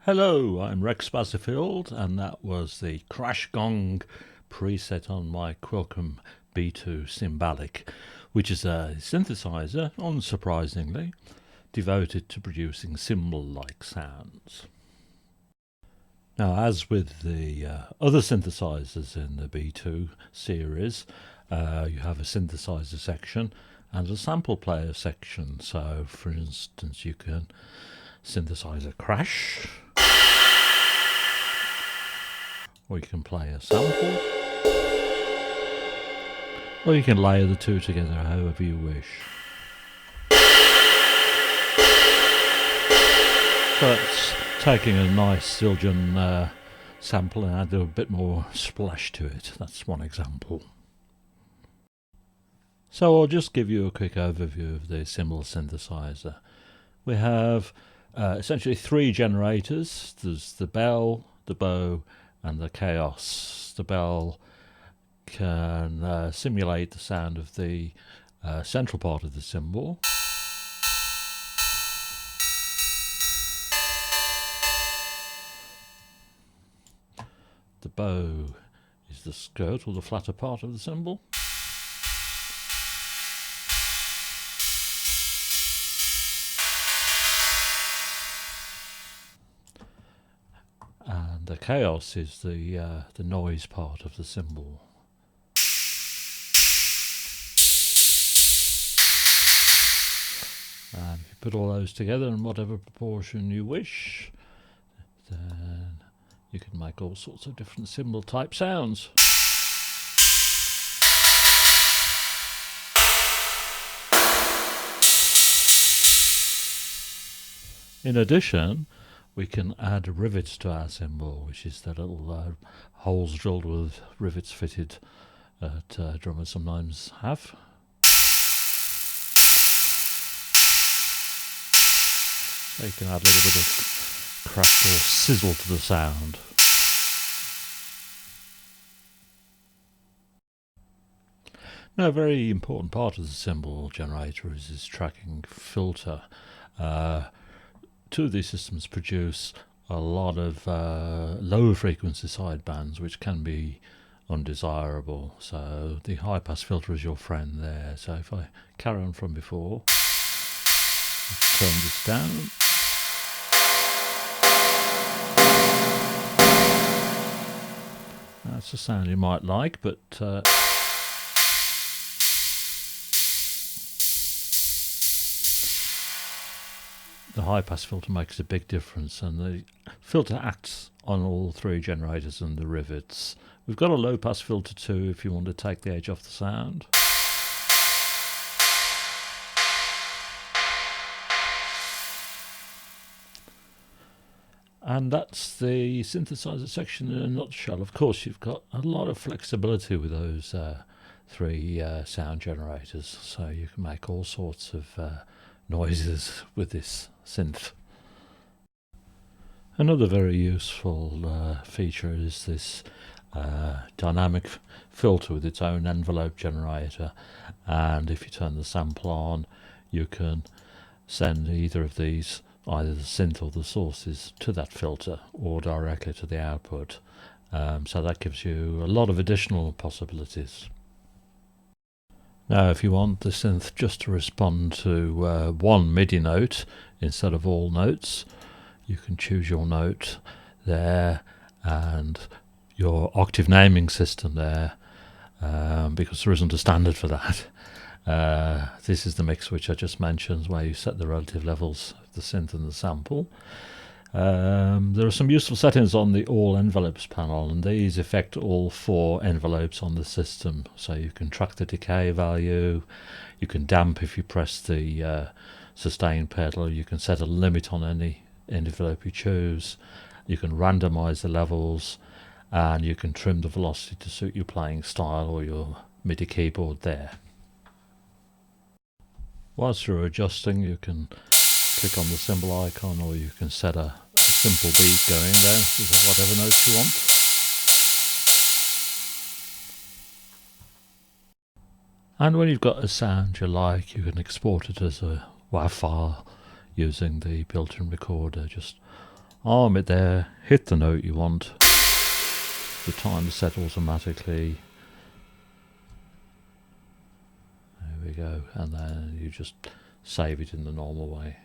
Hello, I'm Rex Basserfield, and that was the Crash Gong preset on my Quilcom B2 CYMBALLIC, which is a synthesizer, unsurprisingly, devoted to producing cymbal-like sounds. Now, as with the other synthesizers in the B2 series, you have a synthesizer section and a sample player section. So, for instance, you can synthesize a crash, or you can play a sample, or you can layer the two together however you wish. So it's taking a nice Zildjian sample and add a bit more splash to it. That's one example. So I'll just give you a quick overview of the cymbal synthesizer. We have essentially three generators. There's the bell, the bow, and the chaos. The bell can simulate the sound of the central part of the cymbal. The bow is the skirt or the flatter part of the cymbal. And the chaos is the noise part of the cymbal. And if you put all those together in whatever proportion you wish, then you can make all sorts of different cymbal type sounds. In addition, we can add rivets to our cymbal, which is the little holes drilled with rivets fitted that drummers sometimes have. So you can add a little bit of crash or sizzle to the sound. Now, a very important part of the cymbal generator is this tracking filter. Two of these systems produce a lot of lower frequency sidebands, which can be undesirable. So the high pass filter is your friend there. So if I carry on from before, let's turn this down. That's a sound you might like, but the high pass filter makes a big difference, and the filter acts on all three generators and the rivets. We've got a low pass filter too if you want to take the edge off the sound. And that's the synthesizer section in a nutshell. Of course, you've got a lot of flexibility with those three sound generators, so you can make all sorts of noises with this synth. Another very useful feature is this dynamic filter with its own envelope generator, and if you turn the sample on, you can send either of these, either the synth or the sources, to that filter or directly to the output. So that gives you a lot of additional possibilities. Now, if you want the synth just to respond to one MIDI note instead of all notes, you can choose your note there and your octave naming system there, because there isn't a standard for that. This is the mix which I just mentioned, where you set the relative levels of the synth and the sample. There are some useful settings on the all envelopes panel, and these affect all four envelopes on the system. So you can track the decay value, you can damp if you press the sustain pedal, you can set a limit on any envelope you choose, you can randomize the levels, and you can trim the velocity to suit your playing style or your MIDI keyboard there. Whilst you're adjusting, you can click on the cymbal icon, or you can set a simple beat going there with whatever notes you want. And when you've got a sound you like, you can export it as a WAV file using the built-in recorder just arm it there, hit the note you want, the time is set automatically. There we go, and then you just save it in the normal way.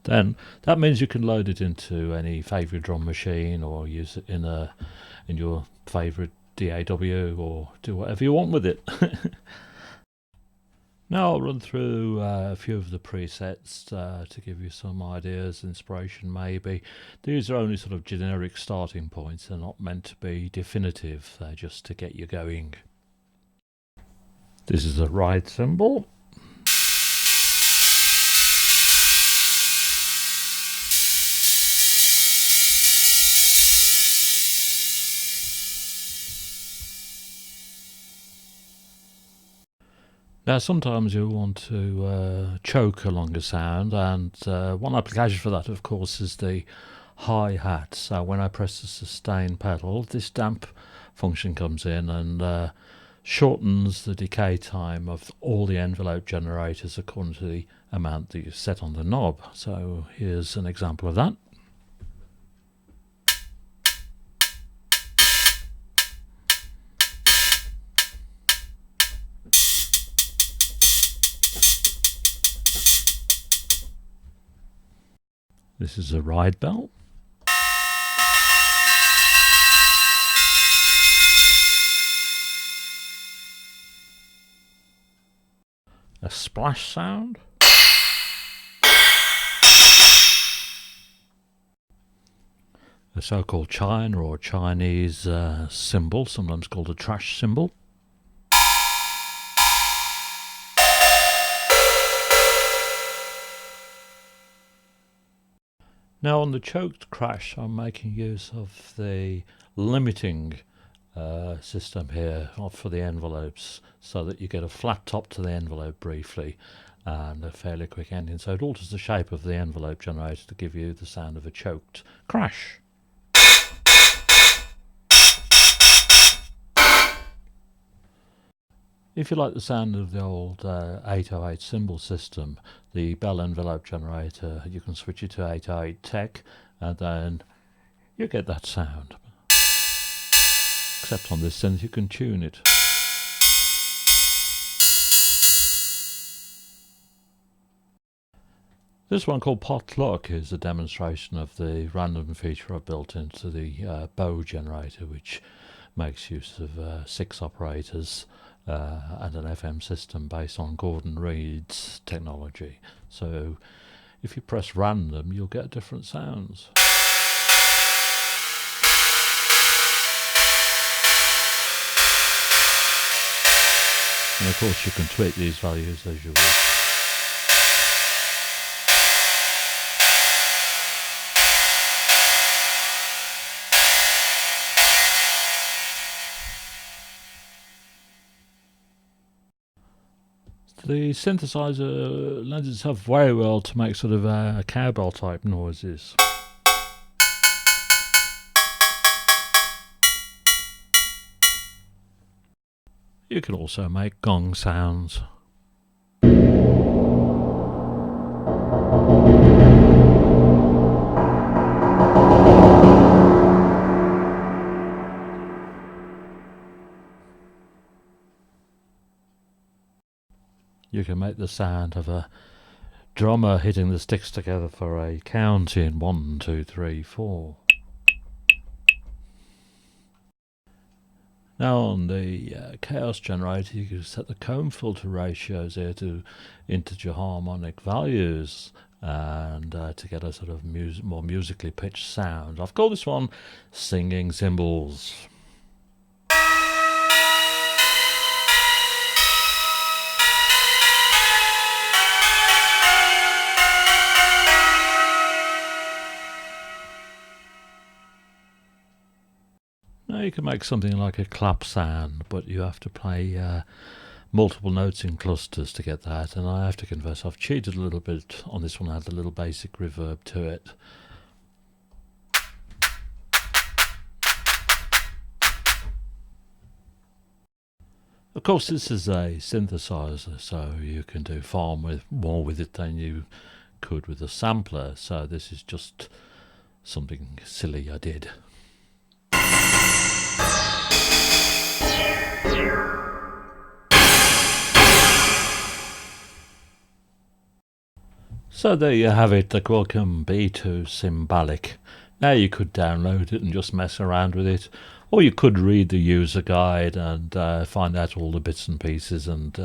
Then that means you can load it into any favourite drum machine, or use it in your favourite DAW, or do whatever you want with it. Now I'll run through a few of the presets to give you some ideas, inspiration maybe. These are only sort of generic starting points, they're not meant to be definitive, they're just to get you going. This is a ride cymbal. Now sometimes you want to choke along a sound, and one application for that of course is the hi-hat. So when I press the sustain pedal, this damp function comes in and shortens the decay time of all the envelope generators according to the amount that you set on the knob. So here's an example of that. This is a ride bell. A splash sound. A so-called chime or Chinese cymbal, sometimes called a trash cymbal. Now on the choked crash, I'm making use of the limiting system here for the envelopes, so that you get a flat top to the envelope briefly and a fairly quick ending. So it alters the shape of the envelope generator to give you the sound of a choked crash. If you like the sound of the old 808 cymbal system, the bell envelope generator, you can switch it to 808 Tech and then you get that sound. Except on this synth you can tune it. This one called Potluck is a demonstration of the random feature I've built into the bow generator, which makes use of 6 operators and an FM system based on Gordon Reed's technology. So if you press random, you'll get different sounds. And of course you can tweak these values as you wish. The synthesizer lends itself very well to make sort of cowbell type noises. You can also make gong sounds. You can make the sound of a drummer hitting the sticks together for a count in 1, 2, 3, 4. Now on the chaos generator, you can set the comb filter ratios here to integer harmonic values and to get a sort of more musically pitched sound. I've called this one Singing Cymbals. Now you can make something like a clap sound, but you have to play multiple notes in clusters to get that, and I have to confess I've cheated a little bit on this one. I had a little basic reverb to it. Of course this is a synthesizer, so you can do far more with it than you could with a sampler. So this is just something silly I did. So there you have it, the Quilcom B to CYMBALLIC. Now you could download it and just mess around with it, or you could read the user guide and find out all the bits and pieces and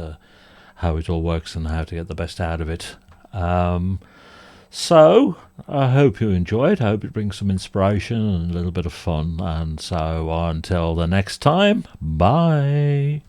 how it all works and how to get the best out of it. So I hope you enjoyed. I hope it brings some inspiration and a little bit of fun. And so until the next time, bye.